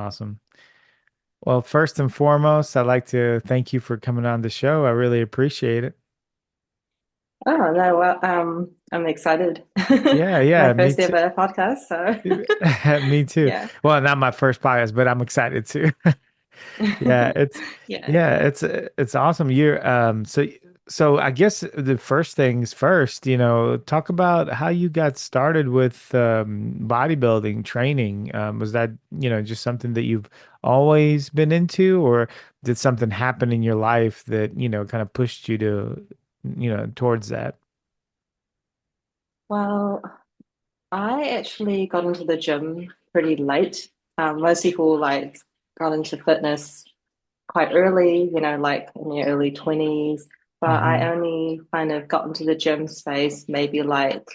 Awesome. Well, first and foremost, I'd like to thank you for coming on the show. I really appreciate it. Oh no, well, I'm excited. Yeah, My yeah, me first too. ever podcast, so Me too. yeah. Well, not my first podcast, but I'm excited too. Yeah, it's Yeah. yeah, it's awesome. So I guess the first things first, talk about how you got started with bodybuilding training. Was that, just something that you've always been into, or did something happen in your life that, kind of pushed you to, towards that? Well, I actually got into the gym pretty late. Most people like got into fitness quite early, like in their early 20s. But I Hmm. only kind of got into the gym space maybe like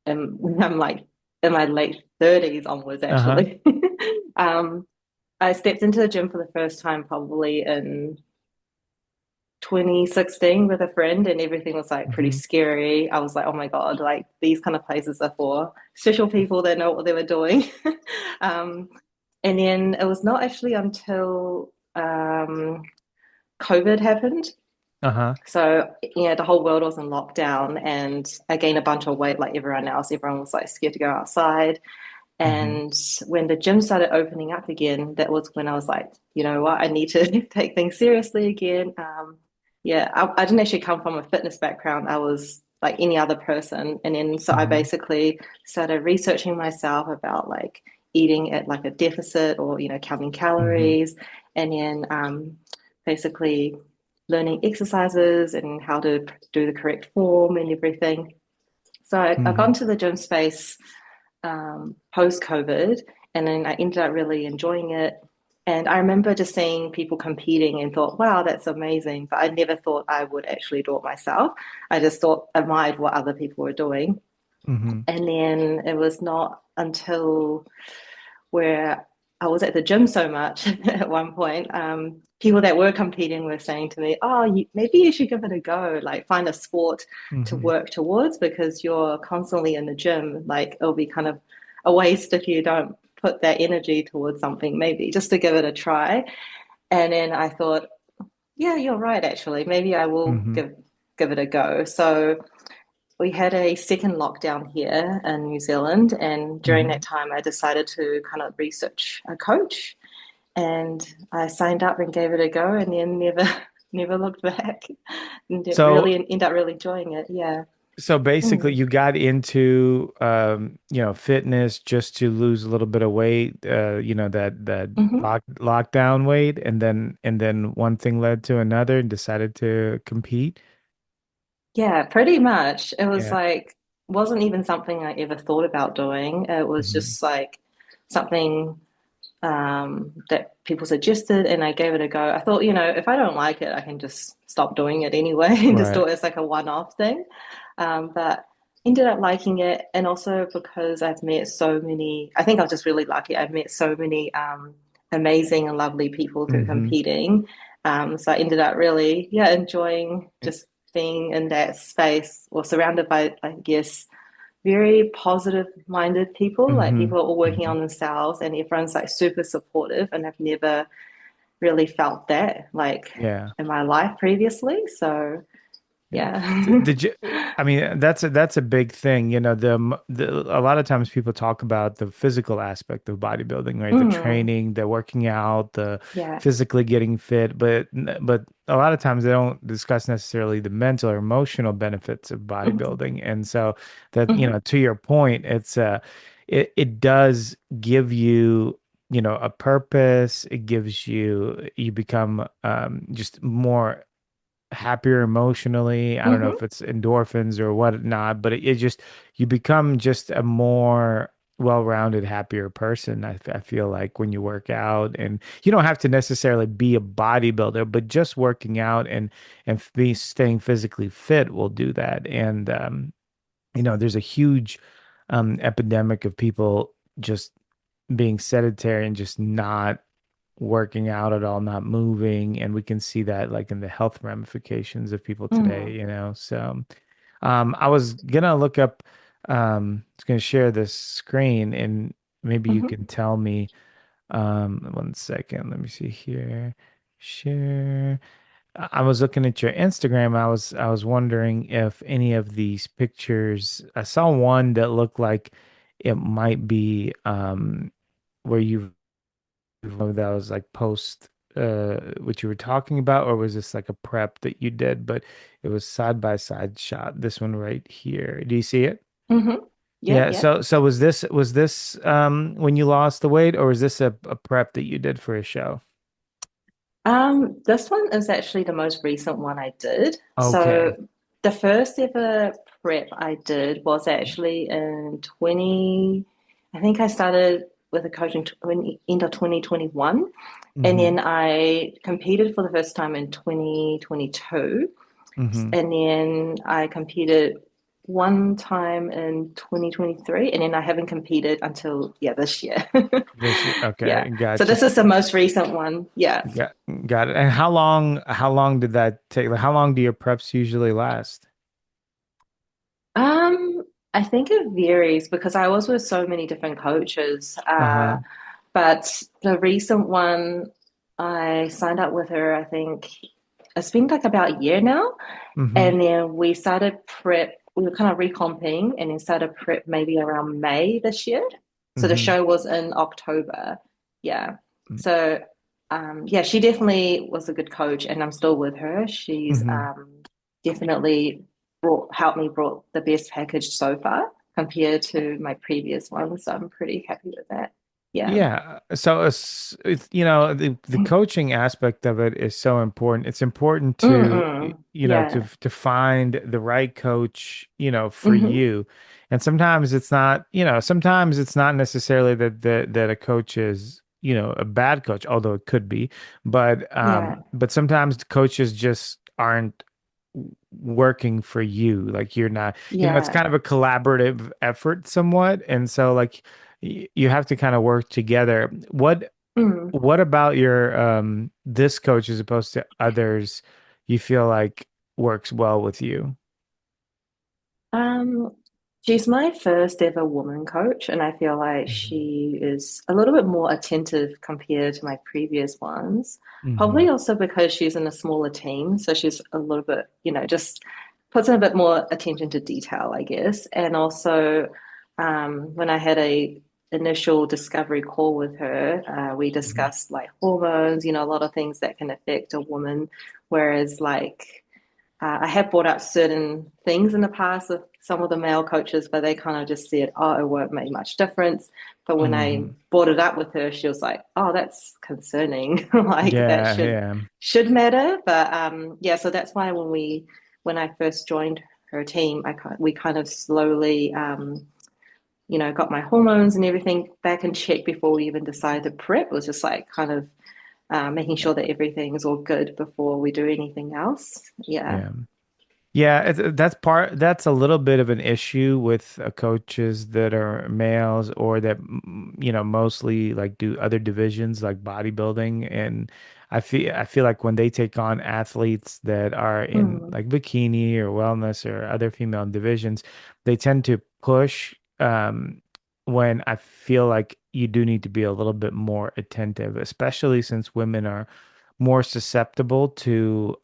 when I'm like in my late 30s onwards, Uh-huh. actually. Um, I stepped into the gym for the first time probably in 2016 with a friend, and everything was like pretty Hmm. scary. I was like, oh my God, like these kind of places are for special people that know what they were doing. um, and then it was not actually until COVID happened. Uh-huh. So, the whole world was in lockdown, and I gained a bunch of weight like everyone else. Everyone was like scared to go outside. Hmm. And when the gym started opening up again, that was when I was like, you know what, I need to take things seriously again. Yeah, I didn't actually come from a fitness background. I was like any other person. And then so I Hmm. basically started researching myself about like eating at like a deficit or, counting Hmm. calories. And then basically learning exercises and how to do the correct form and everything. So I got Hmm. into the gym space post COVID, and then I ended up really enjoying it. And I remember just seeing people competing and thought, wow, that's amazing. But I never thought I would actually do it myself. I just thought, admired what other people were doing. Hmm. And then it was not until where I was at the gym so much at one point, people that were competing were saying to me, "Oh, maybe you should give it a go. Like, find a sport to Hmm. work towards because you're constantly in the gym. Like, it'll be kind of a waste if you don't put that energy towards something. Maybe just to give it a try." And then I thought, "Yeah, you're right. Actually, maybe I will Hmm. give it a go." So we had a second lockdown here in New Zealand, and during that Hmm. time, I decided to kind of research a coach, and I signed up and gave it a go, and then never, never looked back, and it So really ended up really enjoying it. Yeah. So basically, Mm. you got into fitness just to lose a little bit of weight, that Hmm. lockdown weight, and then one thing led to another, and decided to compete. Yeah, pretty much. It was Yeah. like wasn't even something I ever thought about doing. It was Hmm. just like something that people suggested, and I gave it a go. I thought, if I don't like it, I can just stop doing it anyway and just do Right. it as like a one-off thing. But ended up liking it, and also because I've met so many, I think I was just really lucky. I've met so many amazing and lovely people through Hmm. competing. So I ended up really, yeah, enjoying just being in that space or surrounded by, I guess, very positive minded people. Like Hmm. people are all working Hmm. on themselves and everyone's like super supportive. And I've never really felt that like Yeah. in my life previously. So Yeah. yeah. Did you, I mean, that's a big thing. A lot of times people talk about the physical aspect of bodybuilding, right? The Mm, training, the working out, the yeah. physically getting fit, but a lot of times they don't discuss necessarily the mental or emotional benefits of Hmm. bodybuilding. And so that, Hmm. to your point, it does give you, a purpose. It gives you become just more happier emotionally. I don't know if Hmm. it's endorphins or whatnot, but it just you become just a more well-rounded, happier person. I feel like when you work out, and you don't have to necessarily be a bodybuilder, but just working out and be staying physically fit will do that. And there's a huge epidemic of people just being sedentary and just not working out at all, not moving. And we can see that like in the health ramifications of people today, Hmm. So I was gonna look up, I was gonna share this screen and maybe you Hmm. can tell me One second. Let me see here. Share. I was looking at your Instagram. I was wondering if any of these pictures. I saw one that looked like it might be where you that was like post what you were talking about, or was this like a prep that you did? But it was side by side shot. This one right here. Do you see it? Mm-hmm. Yep, Yeah. yep. So was this when you lost the weight, or was this a prep that you did for a show? This one is actually the most recent one I did. So Okay. the first ever prep I did was actually in 20, I think I started with a coach in 20, end of 2021. And Mm-hmm. then I competed for the first time in 2022. Mm-hmm. And then I competed one time in 2023. And then I haven't competed until, yeah, this year. This year. Yeah. Okay, So gotcha. this is the most recent one. Yeah. Got got it. And how long did that take? Like, how long do your preps usually last? I think it varies because I was with so many different coaches. Uh-huh. But the recent one, I signed up with her, I think it's been like about a year now. Mm-hmm. And then we started prep, we were kind of recomping and then started prep maybe around May this year. So the Mm-hmm. show was in October. Yeah. So yeah, she definitely was a good coach and I'm still with her. She's Mm-hmm. definitely helped me brought the best package so far compared to my previous one. So I'm pretty happy with that. Yeah. Yeah. So the coaching aspect of it is so important. It's important to Mm-mm. Yeah. to find the right coach, for Mm-hmm. you. And sometimes it's not necessarily that a coach is, a bad coach, although it could be. Yeah. But sometimes the coaches just aren't working for you. Like you're not, it's Yeah. kind of a collaborative effort somewhat. And so like you have to kind of work together. Mm. What about your this coach as opposed to others you feel like works well with you? Um, she's my first ever woman coach, and I feel like Hmm. she is a little bit more attentive compared to my previous ones. Probably Hmm. also because she's in a smaller team, so she's a little bit, just puts in a bit more attention to detail, I guess. And also, when I had a initial discovery call with her, we Hmm. discussed like hormones, a lot of things that can affect a woman, whereas like I have brought up certain things in the past with some of the male coaches, but they kind of just said, oh, it won't make much difference. But when I Hmm. brought it up with her, she was like, oh, that's concerning. Like that Yeah, should yeah. should matter. But yeah, so that's why when I first joined her team, we kind of slowly got my hormones and everything back in check before we even decided to prep. It was just like kind of making sure that everything is all good before we do anything else. Yeah. Yeah. Yeah, that's a little bit of an issue with coaches that are males or that mostly like do other divisions like bodybuilding. And I feel like when they take on athletes that are in Mm, like bikini or wellness or other female divisions, they tend to push when I feel like you do need to be a little bit more attentive, especially since women are more susceptible to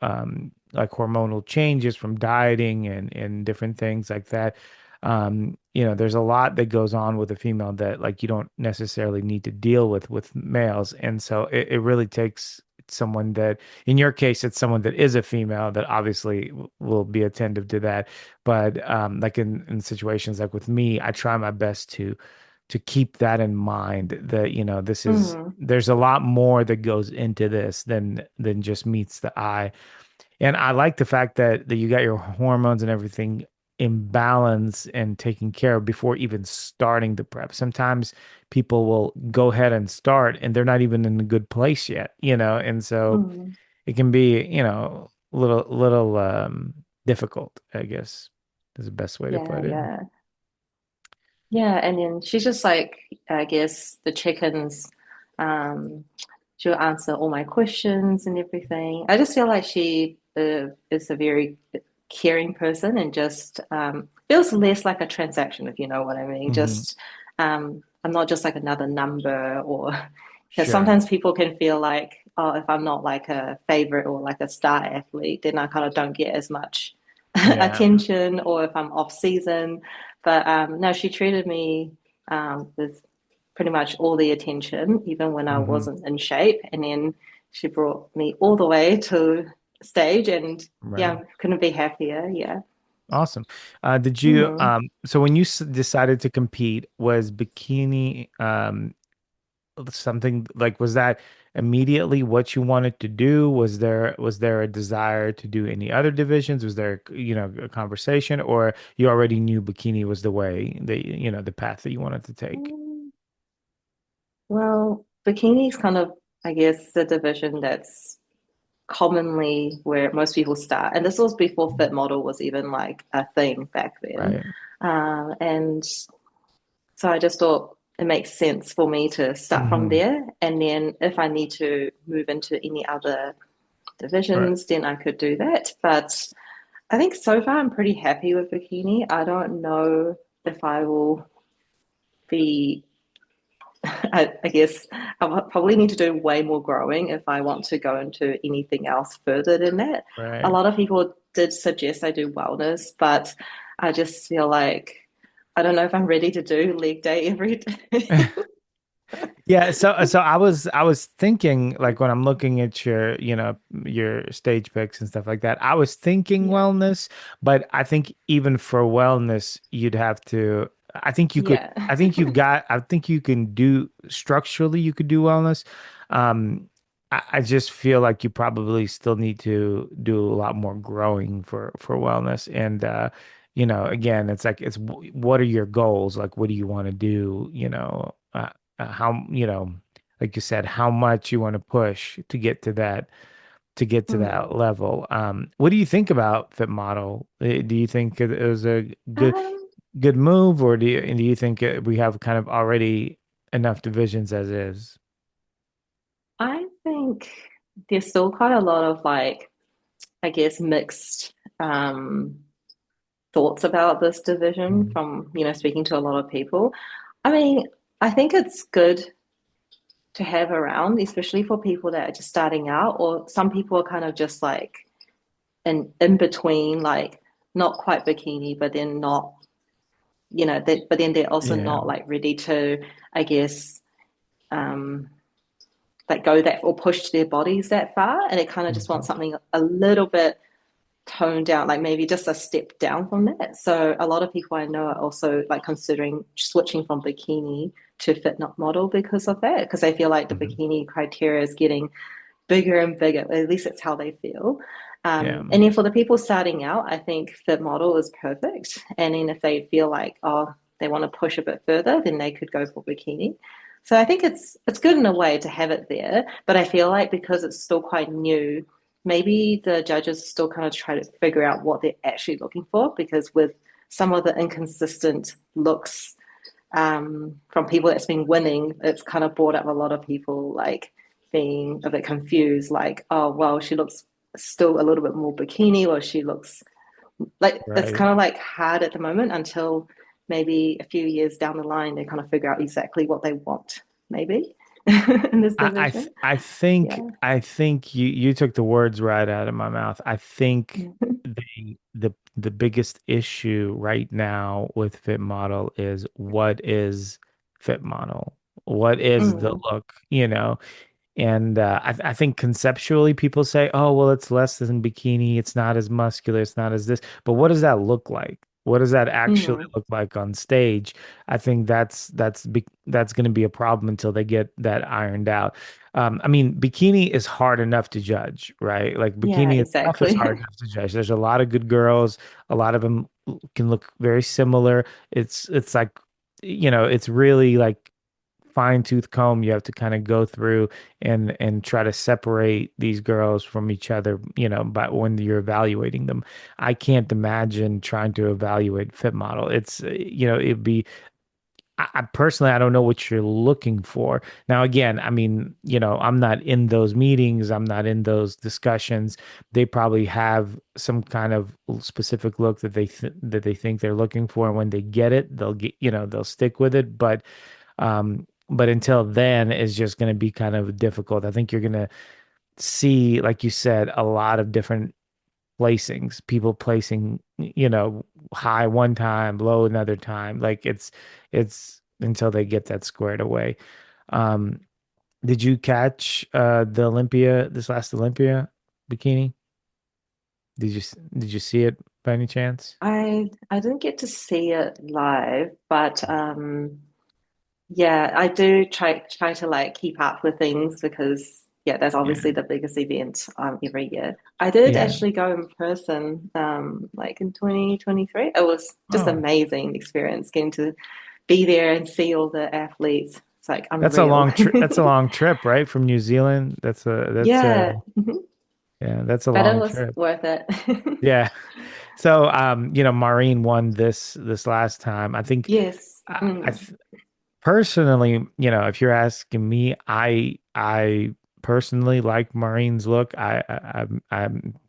like hormonal changes from dieting and different things like that. There's a lot that goes on with a female that like you don't necessarily need to deal with males. And so it really takes someone that, in your case, it's someone that is a female that obviously will be attentive to that. But like in situations like with me, I try my best to keep that in mind that mm, there's a lot more that goes into this than just meets the eye. And I like the fact that you got your hormones and everything in balance and taken care of before even starting the prep. Sometimes people will go ahead and start and they're not even in a good place yet, and so mm. it can be, little difficult, I guess is the best way to Yeah, put it. yeah. Yeah, and then she's just like, I guess, the chickens. Um, she'll answer all my questions and everything. I just feel like she is a very caring person and just feels less like a transaction, if you know what I mean. Hmm. Just I'm not just like another number or Because Sure. sometimes people can feel like, oh, if I'm not like a favorite or like a star athlete, then I kind of don't get as much Yeah. attention, or if I'm off season. But no, she treated me with pretty much all the attention, even when I Hmm. wasn't in shape. And then she brought me all the way to stage, and Right. yeah, couldn't be happier. Yeah. Awesome. Did you, Mm. so when you decided to compete, was bikini, something like, was that immediately what you wanted to do? Was there a desire to do any other divisions? Was there, a conversation, or you already knew bikini was the way, the path that you wanted to take? Well, bikini is kind of, I guess, the division that's commonly where most people start. And this was before fit model was even like a thing back then. Right. And so I just thought it makes sense for me to start from Hmm. there. And then if I need to move into any other Right. divisions, then I could do that. But I think so far I'm pretty happy with bikini. I don't know if I will be I guess I probably need to do way more growing if I want to go into anything else further than that. A Right. lot of people did suggest I do wellness, but I just feel like I don't know if I'm ready to do leg day every day. Yeah, so I was thinking, like, when I'm looking at your stage picks and stuff like that, I was thinking Yeah, wellness, but I think even for wellness, you'd have to, I think you could, yeah. I think you can do structurally, you could do wellness. I just feel like you probably still need to do a lot more growing for wellness. And again, it's like, what are your goals? Like, what do you want to do? How, like you said, how much you want to push to get to that Mm. level. What do you think about Fit Model? Do you think it was a good Um, good move, or do you think we have kind of already enough divisions as is? I think there's still quite a lot of like, I guess, mixed thoughts about this division Mhm. from, speaking to a lot of people. I mean, I think it's good to have around, especially for people that are just starting out, or some people are kind of just like in between, like not quite bikini, but then not, but then they're also Yeah. not like ready to, I guess, um, like go that or push their bodies that far, and they kind of just want Mhm. something a little bit toned down, like maybe just a step down from that. So a lot of people I know are also like considering switching from bikini to fit not model because of that, because they feel like the Mhm. bikini criteria is getting bigger and bigger. At least it's how they feel. Yeah. And then for the people starting out, I think fit model is perfect. And then if they feel like, oh, they want to push a bit further, then they could go for bikini. So I think it's good in a way to have it there, but I feel like because it's still quite new, maybe the judges still kind of try to figure out what they're actually looking for, because with some of the inconsistent looks from people that's been winning, it's kind of brought up a lot of people like being a bit confused, like, oh, well, she looks still a little bit more bikini, or she looks like it's Right. kind of like hard at the moment until maybe a few years down the line they kind of figure out exactly what they want, maybe in this I I, th- division. I think Yeah. I think you took the words right out of my mouth. I think Mm. the biggest issue right now with Fit Model is, what is Fit Model? What is the look? And I think conceptually people say, oh, well, it's less than bikini. It's not as muscular. It's not as this. But what does that look like? What does that actually Mm. look like on stage? I think that's going to be a problem until they get that ironed out. I mean, bikini is hard enough to judge, right? Like, Yeah, bikini itself is exactly. hard enough to judge. There's a lot of good girls. A lot of them can look very similar. It's like, it's really like fine tooth comb. You have to kind of go through and try to separate these girls from each other, but when you're evaluating them, I can't imagine trying to evaluate fit model. It's, it'd be, I personally, I don't know what you're looking for. Now, again, I mean, I'm not in those meetings. I'm not in those discussions. They probably have some kind of specific look that they think they're looking for. And when they get it, they'll stick with it. But but until then, it's just going to be kind of difficult. I think you're going to see, like you said, a lot of different placings, people placing, high one time, low another time. Like it's until they get that squared away. Um, did you catch the Olympia, this last Olympia bikini? Did you see it by any chance? I didn't get to see it live, but yeah, I do try to like keep up with things because yeah, that's Yeah. obviously the biggest event every year. I did Yeah. actually go in person like in 2023. It was just Oh, amazing experience getting to be there and see all the athletes. It's like that's a unreal. long trip. That's a long trip, right? From New Zealand. Yeah, mhm. Yeah, that's a But it long was trip. worth it. Yeah. So, Maureen won this last time. I think Yes. I Mm. personally, if you're asking me, I personally like Maureen's look. I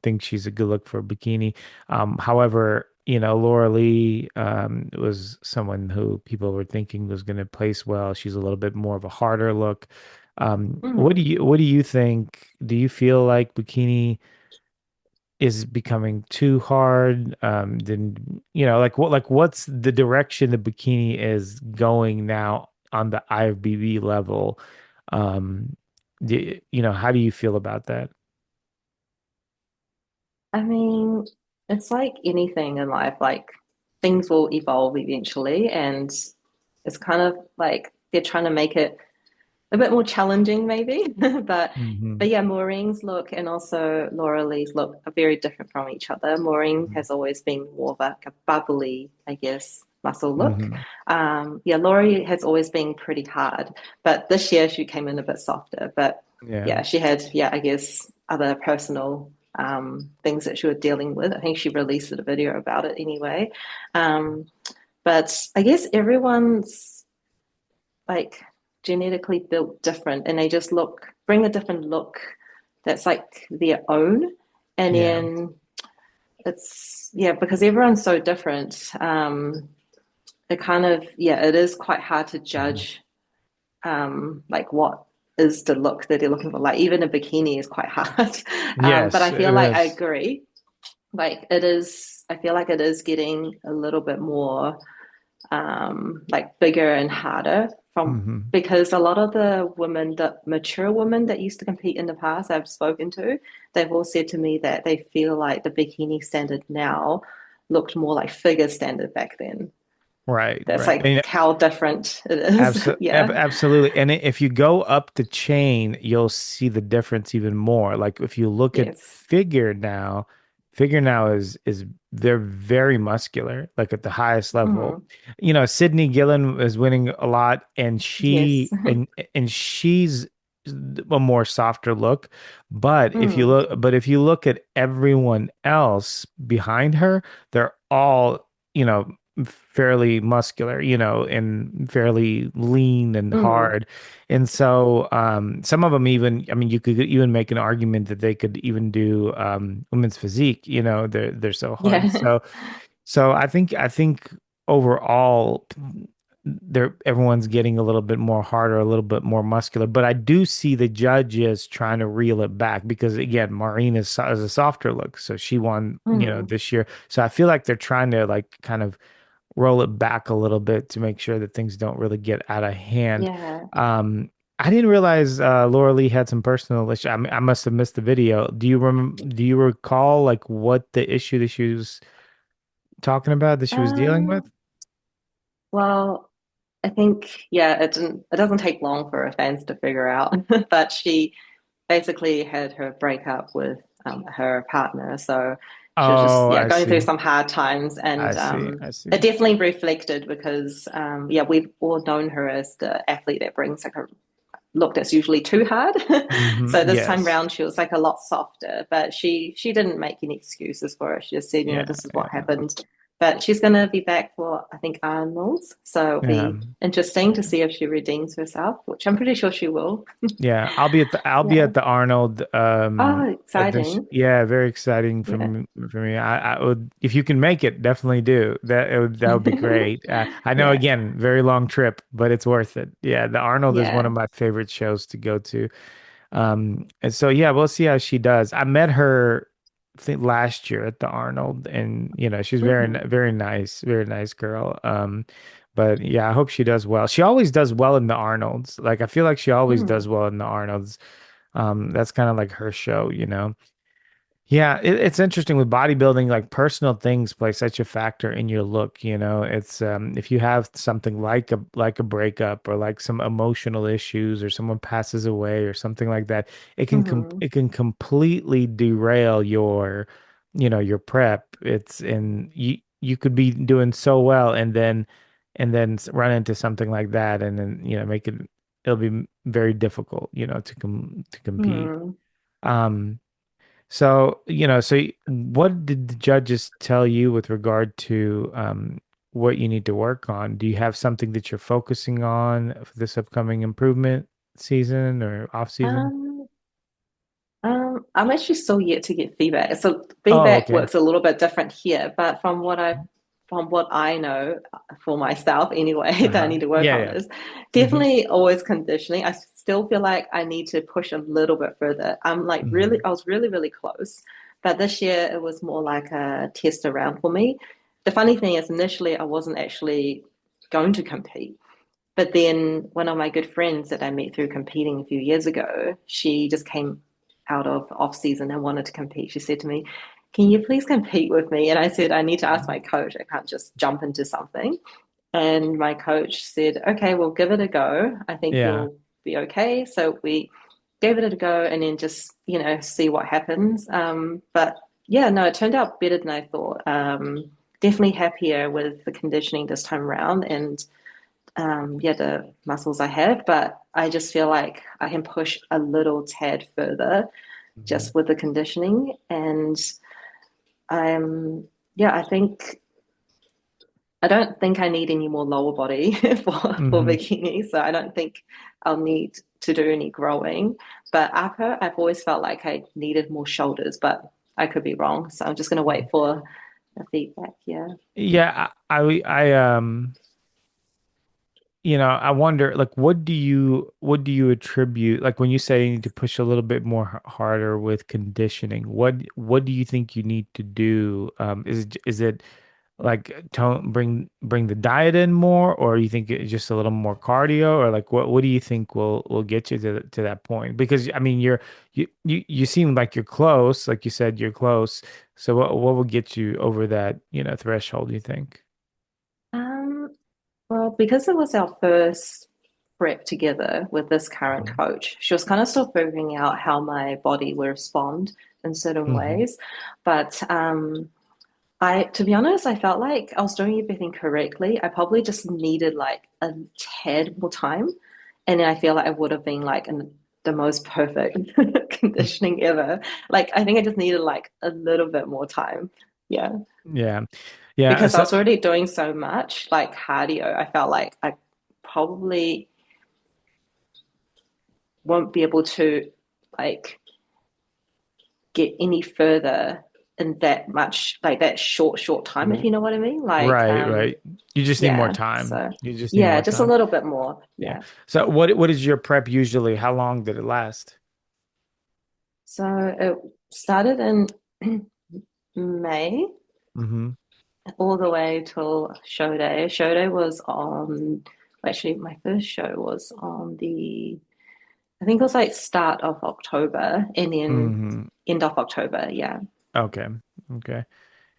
think she's a good look for a bikini. However, Laura Lee was someone who people were thinking was going to place well. She's a little bit more of a harder look. What do Mm. you think? Do you feel like bikini is becoming too hard? Then what's the direction the bikini is going now on the IFBB level? How do you feel about that? I mean, it's like anything in life, like things will evolve eventually, and it's kind of like they're trying to make it a bit more challenging, maybe. But Hmm. but yeah, Maureen's look and also Laura Lee's look are very different from each other. Maureen has always been more of like a bubbly, I guess, muscle look. Hmm. Yeah, Laurie has always been pretty hard, but this year she came in a bit softer. But Yeah. yeah, she had, yeah, I guess other personal things that she was dealing with. I think she released a video about it anyway. Um, but I guess everyone's like genetically built different and they just bring a different look that's like their own. And Yeah. then it's, yeah, because everyone's so different. It kind of, yeah, it is quite hard to Mhm. judge like what is the look that they're looking for. Like even a bikini is quite hard. But Yes, I feel it like I is. agree. Like it is, I feel like it is getting a little bit more like bigger and harder from Hmm. because a lot of the women, the mature women that used to compete in the past I've spoken to, they've all said to me that they feel like the bikini standard now looked more like figure standard back then. Right, That's right. like how different it is. Yeah. Absolutely. And if you go up the chain, you'll see the difference even more. Like if you look at Yes. figure now is they're very muscular, like at the highest level. Mm. Sydney Gillen is winning a lot, and Yes. she's a more softer look. Mm. But if you look at everyone else behind her, they're all, you know, fairly muscular, and fairly lean and Mm. hard. And so some of them even, I mean, you could even make an argument that they could even do women's physique, they're so hard. Yeah. So I think overall everyone's getting a little bit more harder, a little bit more muscular. But I do see the judges trying to reel it back because again, Maureen is a softer look, so she won, Mm. this year. So I feel like they're trying to like kind of roll it back a little bit to make sure that things don't really get out of hand. Yeah. Um, I didn't realize Laura Lee had some personal issue. I must have missed the video. Do you recall like what the issue that she was talking about that she was dealing with? Um, well, I think, yeah, it doesn't take long for her fans to figure out, but she basically had her breakup with her partner. So she was just, Oh, yeah, I going through see. some hard times. I And see. I it see. definitely reflected because, yeah, we've all known her as the athlete that brings like a look that's usually too hard. Hmm. So this time Yes. round, she was like a lot softer, but she didn't make any excuses for it. She just said, Yeah. this is Yeah. what happened. But she's going to be back for, I think, Arnold's. So it'll Yeah. be interesting to see if she redeems herself, which I'm pretty sure she will. Yeah, I'll be Yeah. at the Arnold Oh, at this exciting. yeah, very exciting Yeah. for me. I would if you can make it, definitely do. That would be great. I know Yeah. again, very long trip, but it's worth it. Yeah, the Arnold is one of Yeah. my favorite shows to go to. And so yeah, we'll see how she does. I met her I think last year at the Arnold, and she's Mm. very nice girl. But yeah, I hope she does well. She always does well in the Arnolds. Like I feel like she always does Mm. well in the Arnolds. That's kind of like her show, you know. Yeah, it's interesting with bodybuilding, like personal things play such a factor in your look, you know. It's if you have something like a breakup or like some emotional issues or someone passes away or something like that, Hmm. it can completely derail your prep. It's and you could be doing so well and then run into something like that and then make it it'll be very difficult, to compete. Hmm. Um so, what did the judges tell you with regard to what you need to work on? Do you have something that you're focusing on for this upcoming improvement season or off season? Um, I'm actually still yet to get feedback. So Oh, feedback okay. works a little bit different here, but from what I know for myself anyway, that I Uh-huh. need to work Yeah, on yeah. is Mm-hmm. definitely always conditioning. I still feel like I need to push a little bit further. Mm-hmm. I was really, really close, but this year it was more like a test around for me. The funny thing is, initially I wasn't actually going to compete. But then one of my good friends that I met through competing a few years ago, she just came out of off season and wanted to compete. She said to me, "Can you please compete with me?" And I said, "I need to ask my coach. I can't just jump into something." And my coach said, "Okay, we'll give it a go. I think Yeah. you'll be okay." So we gave it a go and then just, see what happens. But yeah, no, it turned out better than I thought. Definitely happier with the conditioning this time around. And yeah, the muscles I have, but I just feel like I can push a little tad further Mm-hmm. just with the conditioning. And yeah, I don't think I need any more lower body for Mm-hmm. bikini, so I don't think I'll need to do any growing. But upper, I've always felt like I needed more shoulders, but I could be wrong. So I'm just going to wait for the feedback. Yeah. Yeah, I wonder, like, what do you attribute, like, when you say you need to push a little bit more harder with conditioning, what do you think you need to do? Is it like tone bring the diet in more, or you think it's just a little more cardio, or like what do you think will get you to that point? Because I mean, you seem like you're close, like you said, you're close. So what will get you over that, threshold, you think? Um, Well, because it was our first prep together with this current coach, she was kind of still figuring out how my body would respond in certain Mm-hmm. ways. But to be honest, I felt like I was doing everything correctly. I probably just needed like a tad more time. And then I feel like I would have been like in the most perfect conditioning ever. Like, I think I just needed like a little bit more time. Yeah, Yeah. Yeah. because I So was already doing so much like cardio. I felt like I probably won't be able to like get any further in that much like that short time, if you know what I mean. Like right, right. You just need more yeah, time. so You just need yeah, more just a time. little bit more. Yeah. Yeah. So what is your prep usually? How long did it last? So it started in May Mm-hmm. all the way till show day. Show day was on, actually my first show was on the, I think it was like start of October and then Mm-hmm. end of October. Yeah. Okay. Okay.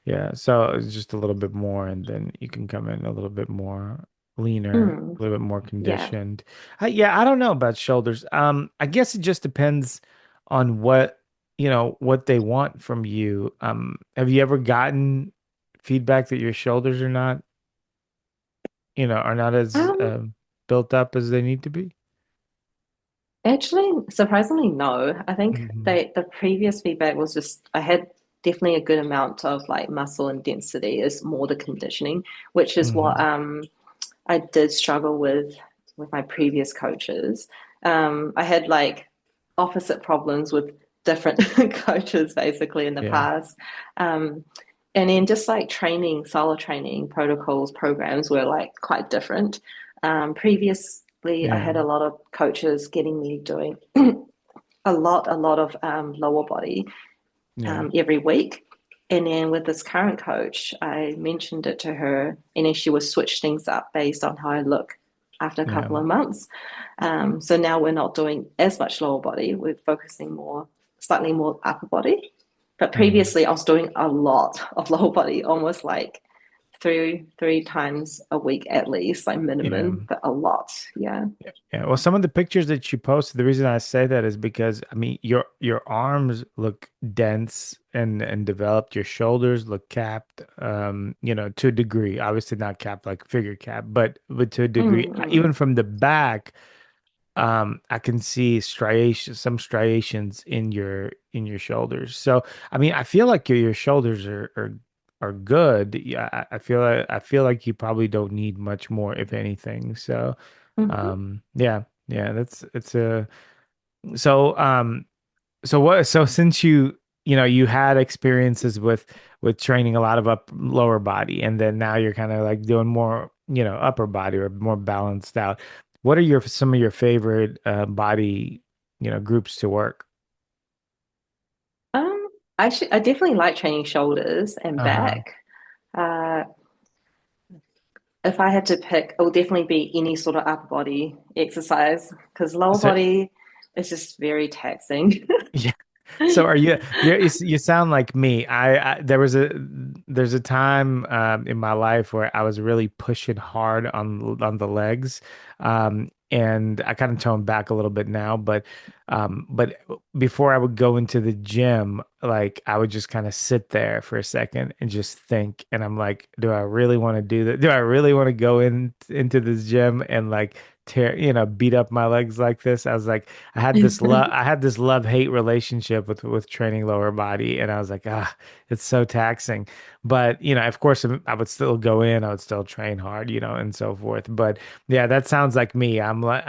Yeah. So it's just a little bit more, and then you can come in a little bit more leaner, Mm, a little bit more yeah. conditioned. Yeah, I don't know about shoulders. I guess it just depends on what they want from you. Have you ever gotten feedback that your shoulders are not as Um, built up as they need to be? Actually, surprisingly, no. I think Hmm. the previous feedback was just I had definitely a good amount of like muscle and density is more the conditioning, which is what Hmm. I did struggle with my previous coaches. I had like opposite problems with different coaches basically in the Yeah. past. Um, and then just like training, solo training protocols, programs were like quite different. Previously, I Yeah. had a lot of coaches getting me doing a lot of lower body Yeah. every week. And then with this current coach, I mentioned it to her, and then she would switch things up based on how I look after a Yeah. couple of months. So now we're not doing as much lower body, we're focusing more, slightly more upper body. But Hmm. previously, I was doing a lot of lower body, almost like three times a week at least, like Yeah. minimum, but a lot. Yeah. Yeah. Yeah. Well, some of the pictures that you posted, the reason I say that is because I mean your arms look dense and developed. Your shoulders look capped, to a degree. Obviously not capped like figure cap, but to a degree. Mm-hmm. Even from the back, I can see striations, some striations in your shoulders. So I mean, I feel like your shoulders are good. Yeah, I feel like you probably don't need much more, if anything. So. Mm-hmm. Yeah, yeah, that's it's a so so since you had experiences with training a lot of up lower body and then now you're kind of like doing more, upper body or more balanced out. What are your some of your favorite body, groups to work? Um, I definitely like training shoulders and Uh-huh. back. Uh, if I had to pick, it would definitely be any sort of upper body exercise because lower So body is just very taxing. yeah. So are you sound like me. There's a time in my life where I was really pushing hard on the legs. And I kind of toned back a little bit now, but before I would go into the gym, like I would just kind of sit there for a second and just think. And I'm like, do I really want to do that? Do I really want to go into this gym and like beat up my legs like this? I was like, I had this love-hate relationship with training lower body, and I was like, it's so taxing. But, of course I would still go in, I would still train hard, and so forth. But yeah, that sounds like me. I'm like,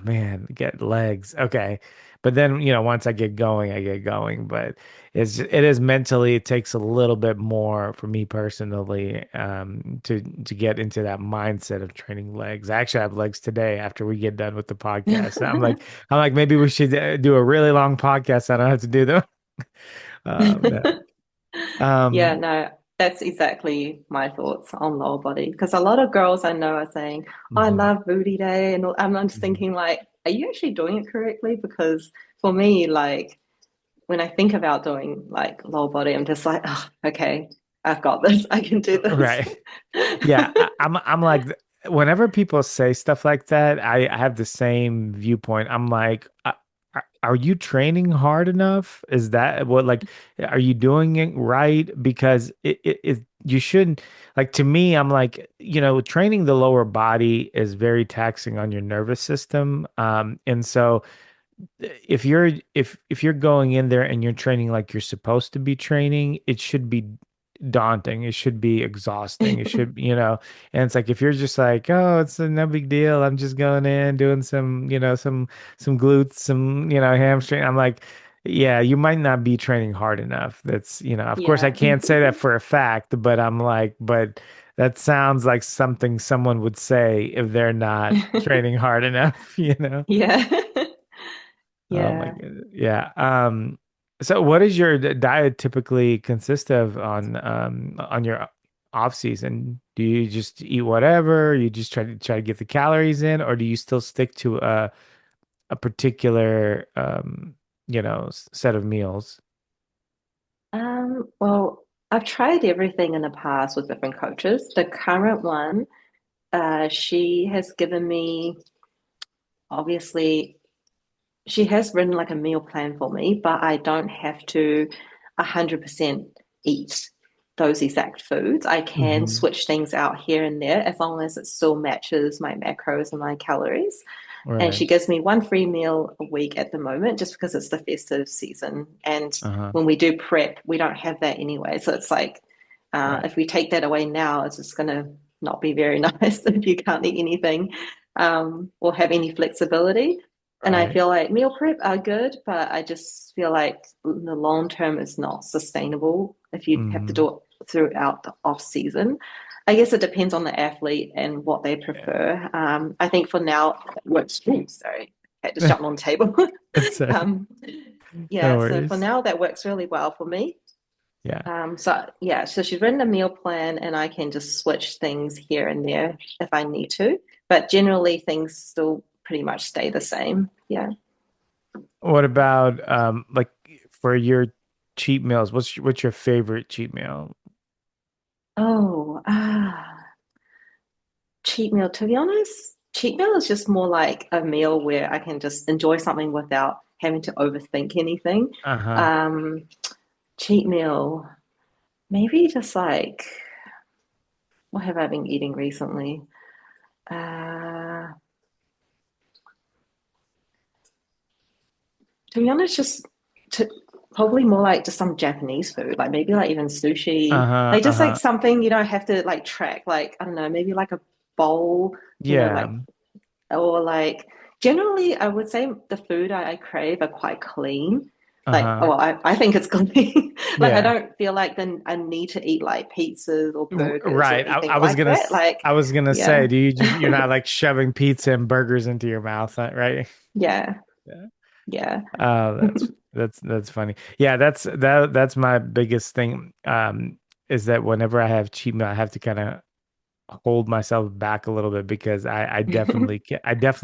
man, get legs. Okay. But then, once I get going. But it is mentally, it takes a little bit more for me personally, to get into that mindset of training legs. I actually have legs today after we get done with the podcast. I'm like, maybe we should do a really long podcast. I don't have to do them. No. Yeah, Um, no, that's exactly my thoughts on lower body because a lot of girls I know are saying, "Oh, I mhm, love booty day," and I'm just mhm. thinking like, are you actually doing it correctly? Because for me, like when I think about doing like lower body, I'm just like, oh, okay, I've got this. I can do this. Right. Yeah, I'm like whenever people say stuff like that, I have the same viewpoint. I'm like, are you training hard enough? Is that what like are you doing it right? Because you shouldn't like to me, I'm like, training the lower body is very taxing on your nervous system. And so if you're going in there and you're training like you're supposed to be training, it should be daunting. It should be exhausting. It should, and it's like if you're just like, oh, it's no big deal. I'm just going in doing some, some glutes, some, hamstring. I'm like, yeah, you might not be training hard enough. That's, of course I Yeah. can't say that for a fact, but I'm like, but that sounds like something someone would say if they're not training hard enough, Yeah. Oh my Yeah. goodness. Yeah. So what does your diet typically consist of on your off season? Do you just eat whatever? You just try to get the calories in, or do you still stick to a particular set of meals? Well, I've tried everything in the past with different coaches. The current one, she has given me, obviously, she has written like a meal plan for me, but I don't have to 100% eat those exact foods. I can Hmm. switch things out here and there as long as it still matches my macros and my calories. And Right. she gives me one free meal a week at the moment just because it's the festive season. And Uh-huh. when we do prep, we don't have that anyway. So it's like, Right. if we take that away now, it's just going to not be very nice if you can't eat anything, or have any flexibility. And I Right. feel like meal prep are good, but I just feel like in the long term, it's not sustainable if you have to Hmm. do it throughout the off season. I guess it depends on the athlete and what they Yeah. prefer. I think for now, it works. Sorry, I had to jump on the table. It's um, no yeah, so for worries. now, that works really well for me. Yeah. So yeah, so she's written a meal plan, and I can just switch things here and there if I need to. But generally, things still pretty much stay the same. Yeah. What about like for your cheat meals? What's your favorite cheat meal? Oh, cheat meal. To be honest, cheat meal is just more like a meal where I can just enjoy something without having to overthink anything. Uh-huh. Um, cheat meal, maybe just like what have I been eating recently? Uh, to be honest, just to probably more like just some Japanese food, like maybe like even sushi, Uh-huh. like just like Uh-huh. something you don't have to like track, like I don't know, maybe like a bowl, Yeah. like or like generally I would say the food I crave are quite clean. Like, Uh-huh. oh, I think it's clean. Like I Yeah. don't feel like then I need to eat like pizzas or burgers or Right. anything like that. Like, I was gonna say, yeah, do you just you're not like shoving pizza and burgers into your mouth, right? yeah, Yeah. yeah. Oh, that's funny. Yeah, that's my biggest thing. Is that whenever I have cheat meal, I have to kind of hold myself back a little bit because I definitely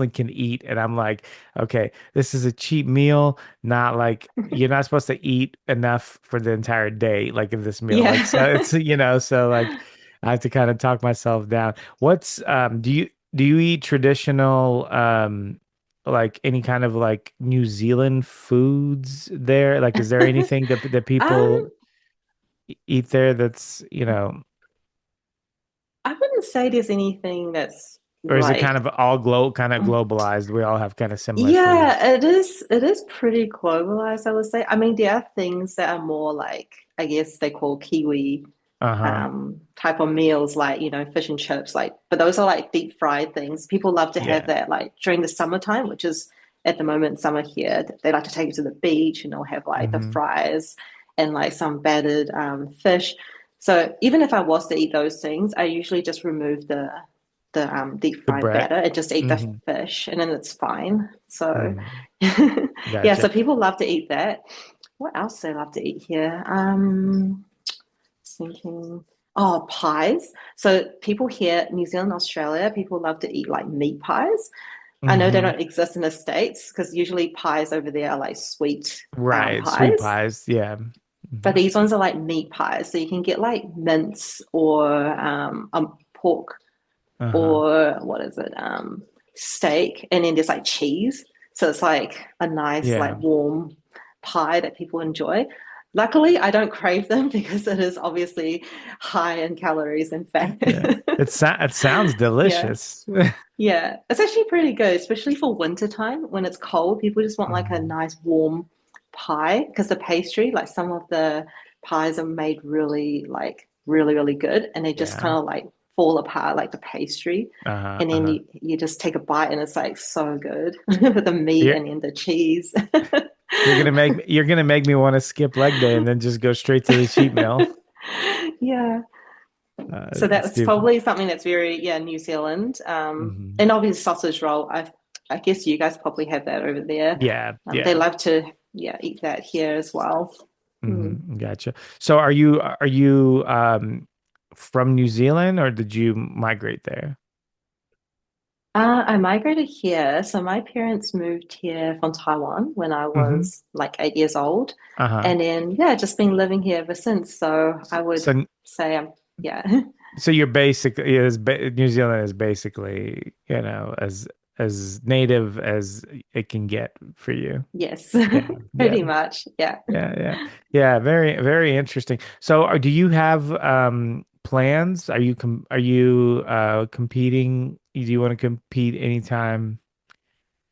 can eat and I'm like, okay, this is a cheap meal, not like you're not supposed to eat enough for the entire day, like in this meal. Like so Yeah. it's so like I have to kind of talk myself down. What's do you eat traditional like any kind of like New Zealand foods there? Like is there anything that Um, people eat there that's, I wouldn't say there's anything that's or is it like, kind of all kind of globalized? We all have kind of similar foods. yeah, it is pretty globalized, I would say. I mean, there are things that are more like, I guess they call Kiwi Uh-huh. type of meals, like, fish and chips, like, but those are like deep fried things. People love to have Yeah. that like during the summertime, which is at the moment summer here. They like to take it to the beach and they'll have like the Hmm. fries and like some battered fish. So even if I was to eat those things, I usually just remove the deep The fried bread. batter and just eat the Hmm. fish, and then it's fine. So Hmm. yeah, Gotcha. so people love to eat that. What else do they love to eat here? Thinking, oh, pies. So people here, New Zealand, Australia, people love to eat like meat pies. I know they Hmm. don't exist in the States because usually pies over there are like sweet Right. Sweet pies. pies. Yeah. But Hmm. these ones are like meat pies. So you can get like mince or pork Uh-huh. or what is it? Steak. And then there's like cheese. So it's like a nice, Yeah. like warm pie that people enjoy. Luckily, I don't crave them because it is obviously high in calories and fat. Yeah. It sounds Yeah. delicious. Yeah. It's actually pretty good, especially for winter time when it's cold. People just want like a Mhm. nice warm pie because the pastry, like some of the pies are made really, like really, really good. And they just Yeah. kind of like fall apart like the pastry. Uh-huh. And then Uh-huh. you just take a bite and it's like so good with the meat You're and then the cheese. you're gonna make me want to skip leg day and then just go straight to the cheat meal. Yeah. So It's that's too. probably something that's very, yeah, New Zealand. Hmm. And obviously sausage roll. I guess you guys probably have that over there. Yeah. They Yeah. love to, yeah, eat that here as well. Mm. Gotcha. So are you from New Zealand or did you migrate there? I migrated here. So my parents moved here from Taiwan when I Hmm. was like 8 years old. Uh-huh. And then, yeah, just been living here ever since. So I would So say yeah. so you're basically New Zealand is basically, as native as it can get for you. Yes, Yeah. Yeah. pretty much. Yeah. Yeah, yeah. Yeah, very very interesting. So do you have plans? Are you competing? Do you want to compete anytime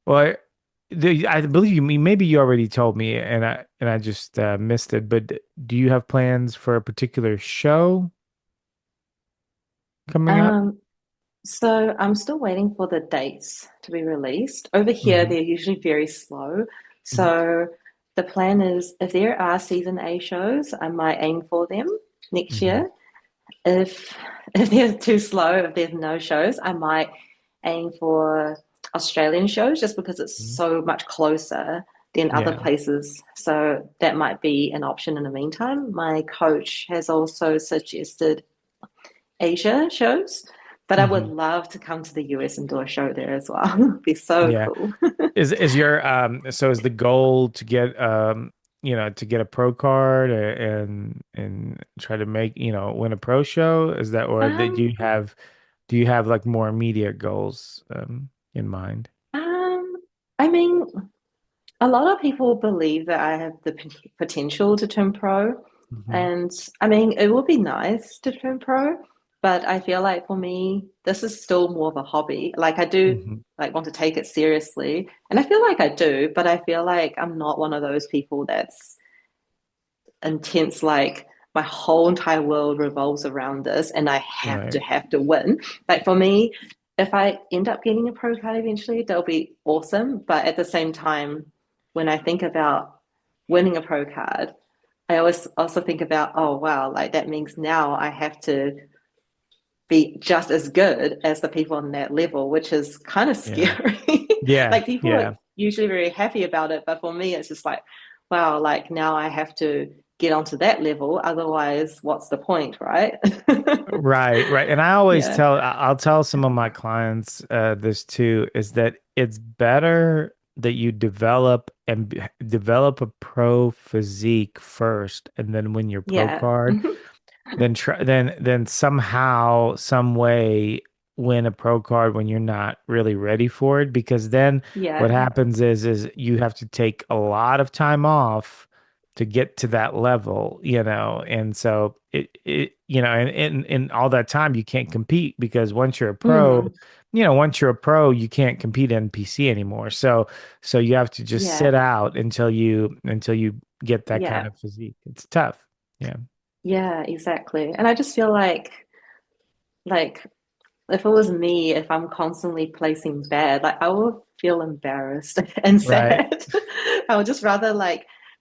Well, I believe you maybe you already told me and I just missed it, but do you have plans for a particular show coming up? Um, so I'm still waiting for the dates to be released. Over here, Hmm. they're usually very slow. So the plan is if there are season A shows, I might aim for them next Hmm. year. If if they're too slow, if there's no shows, I might aim for Australian shows just because it's Hmm. so much closer than other Yeah. places. So that might be an option in the meantime. My coach has also suggested Asia shows, but I would Hmm. love to come to the US and do a show there as well. It'd be so Yeah. cool. Is your so is the goal to get to get a pro card and try to make, win a pro show? Is that or that Um, do you have like more immediate goals in mind? um, I mean, a lot of people believe that I have the potential to turn pro. Hmm. And I mean, it would be nice to turn pro, but I feel like for me, this is still more of a hobby. Like I do Hmm. like want to take it seriously. And I feel like I do, but I feel like I'm not one of those people that's intense, like my whole entire world revolves around this and I Right. have to win. Like for me, if I end up getting a pro card eventually, that'll be awesome. But at the same time, when I think about winning a pro card, I always also think about, oh wow, like that means now I have to be just as good as the people on that level, which is kind of Yeah. scary. Yeah. Like people are Yeah. usually very happy about it, but for me, it's just like, wow, like now I have to get onto that level. Otherwise, what's the point, right? Right, right. And I always Yeah, I'll tell some of my clients this too, is that it's better that you develop a pro physique first and then win your pro yeah, card then try then somehow some way win a pro card when you're not really ready for it, because then what yeah, happens is you have to take a lot of time off to get to that level, and so and all that time you can't compete, because mm, once you're a pro you can't compete in PC anymore, so you have to just yeah, sit out until you get that kind yeah, of physique. It's tough. Yeah. yeah, exactly. And I just feel like if it was me, if I'm constantly placing bad, like I would feel embarrassed and Right. sad. I would just rather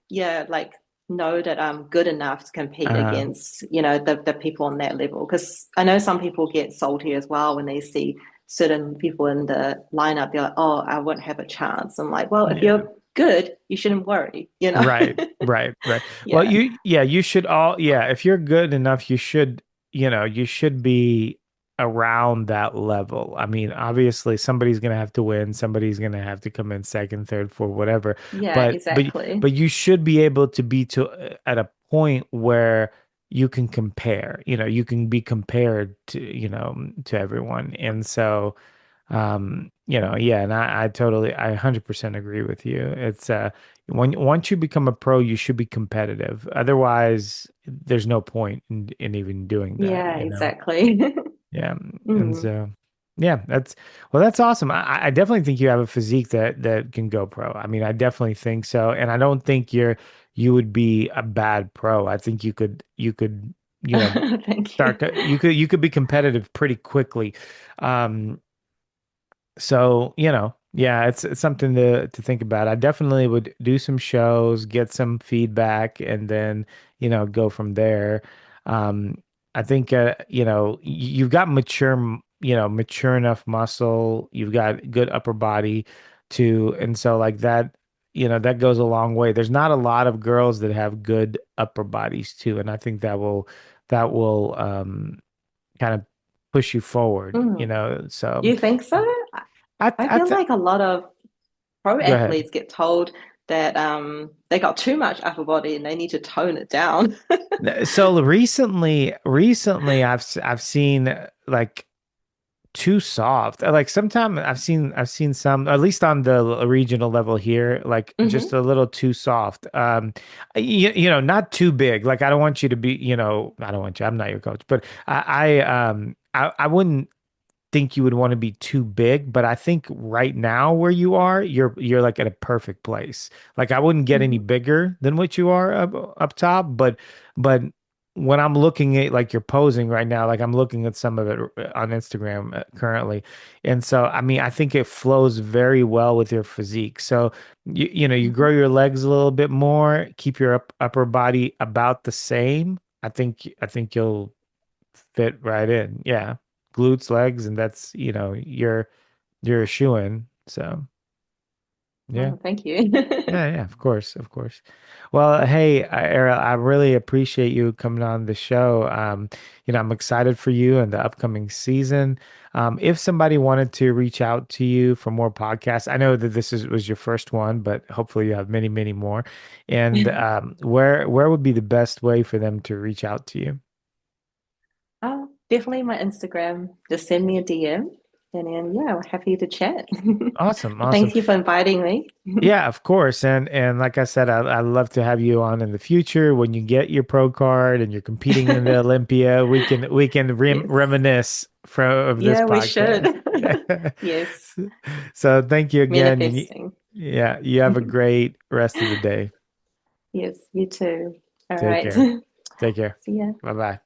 yeah, like know that I'm good enough to compete Uh, against, the people on that level. Because I know some people get salty as well when they see certain people in the lineup. They're like, oh, I won't have a chance. I'm like, well, if yeah. you're good, you shouldn't worry. Right. Right. Right. Well, Yeah. you should if you're good enough, you should be around that level. I mean, obviously somebody's going to have to win, somebody's going to have to come in second, third, fourth, whatever. Yeah, But but exactly. but you should be able to be at a point where you can compare. You can be compared to everyone. And so yeah, and I 100% agree with you. It's once you become a pro, you should be competitive. Otherwise, there's no point in even doing that, Yeah, exactly. Yeah. And Mm. so yeah, that's awesome. I definitely think you have a physique that can go pro. I mean, I definitely think so. And I don't think you would be a bad pro. I think you could, you know, Thank you. you could be competitive pretty quickly. Um, so, yeah, it's something to think about. I definitely would do some shows, get some feedback, and then, go from there. Um, I think, you've got mature enough muscle. You've got good upper body too. And so like that, that goes a long way. There's not a lot of girls that have good upper bodies too. And I think that will kind of push you forward, Mm. so. You think so? I I I feel th like a lot of pro Go ahead. athletes get told that they got too much upper body and they need to tone it down. So recently I've seen like too soft. Like sometimes I've seen some, at least on the regional level here, like just Hmm. a little too soft. Not too big. Like I don't want you to be, I don't want you. I'm not your coach, but I wouldn't. think you would want to be too big, but I think right now where you are, you're like at a perfect place. Like I wouldn't get any Mhm. bigger than what you are up top, but when I'm looking at like you're posing right now, like I'm looking at some of it on Instagram currently. And so I mean, I think it flows very well with your physique. So you grow Mhm. your legs a little bit more, keep your upper body about the same. I think you'll fit right in. Yeah. Glutes, legs, and that's, you're a shoo-in. So, yeah. Oh, thank you. Yeah, of course, of course. Well, hey, Ariel, I really appreciate you coming on the show. I'm excited for you and the upcoming season. If somebody wanted to reach out to you for more podcasts, I know that was your first one, but hopefully you have many, many more. And where would be the best way for them to reach out to you? Oh, definitely my Instagram. Just send me a DM and then yeah, we're happy to chat. Awesome, But awesome. thank you for inviting me. Yeah, of course. And like I said, I'd love to have you on in the future when you get your pro card and you're competing in the Olympia. We can Yes. reminisce of this Yeah, we should. podcast. Yes. So thank you again, and Manifesting. yeah, you have a great rest of the day. Yes, you too. All Take right. care. Take care. See ya. Bye bye.